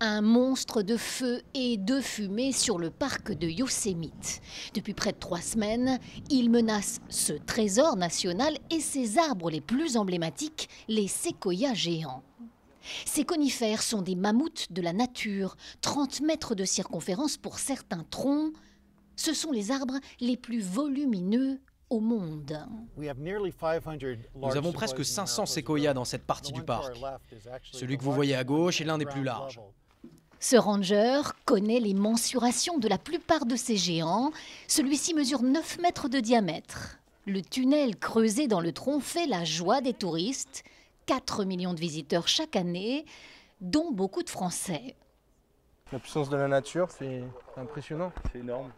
Un monstre de feu et de fumée sur le parc de Yosemite. Depuis près de 3 semaines, il menace ce trésor national et ses arbres les plus emblématiques, les séquoias géants. Ces conifères sont des mammouths de la nature, 30 mètres de circonférence pour certains troncs. Ce sont les arbres les plus volumineux au monde. Nous avons presque 500 séquoias dans cette partie du parc. Celui que vous voyez à gauche est l'un des plus larges. Ce ranger connaît les mensurations de la plupart de ces géants. Celui-ci mesure 9 mètres de diamètre. Le tunnel creusé dans le tronc fait la joie des touristes. 4 millions de visiteurs chaque année, dont beaucoup de Français. La puissance de la nature, c'est impressionnant. C'est énorme.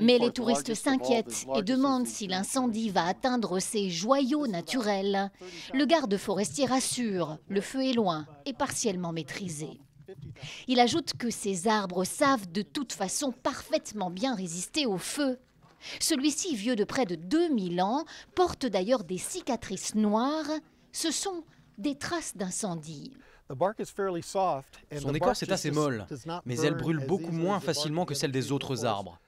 Mais les touristes s'inquiètent et demandent si l'incendie va atteindre ces joyaux naturels. Le garde forestier rassure, le feu est loin et partiellement maîtrisé. Il ajoute que ces arbres savent de toute façon parfaitement bien résister au feu. Celui-ci, vieux de près de 2000 ans, porte d'ailleurs des cicatrices noires. Ce sont des traces d'incendie. Son écorce est assez molle, mais elle brûle beaucoup moins facilement que celle des autres arbres.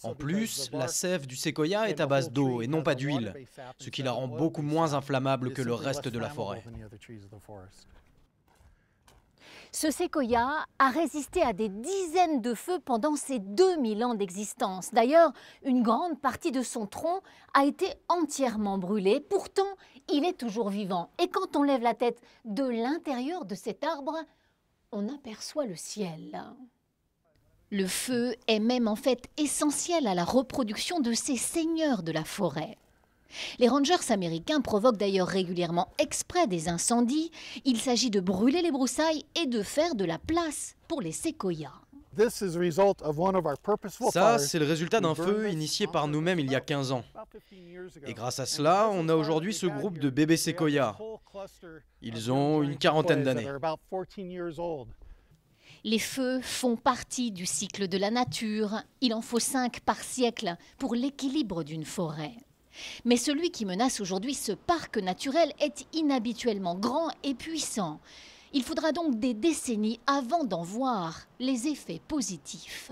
En plus, la sève du séquoia est à base d'eau et non pas d'huile, ce qui la rend beaucoup moins inflammable que le reste de la forêt. Ce séquoia a résisté à des dizaines de feux pendant ses 2000 ans d'existence. D'ailleurs, une grande partie de son tronc a été entièrement brûlée. Pourtant, il est toujours vivant. Et quand on lève la tête de l'intérieur de cet arbre, on aperçoit le ciel. Le feu est même en fait essentiel à la reproduction de ces seigneurs de la forêt. Les rangers américains provoquent d'ailleurs régulièrement exprès des incendies. Il s'agit de brûler les broussailles et de faire de la place pour les séquoias. Ça, c'est le résultat d'un feu initié par nous-mêmes il y a 15 ans. Et grâce à cela, on a aujourd'hui ce groupe de bébés séquoias. Ils ont une quarantaine d'années. Les feux font partie du cycle de la nature. Il en faut 5 par siècle pour l'équilibre d'une forêt. Mais celui qui menace aujourd'hui ce parc naturel est inhabituellement grand et puissant. Il faudra donc des décennies avant d'en voir les effets positifs.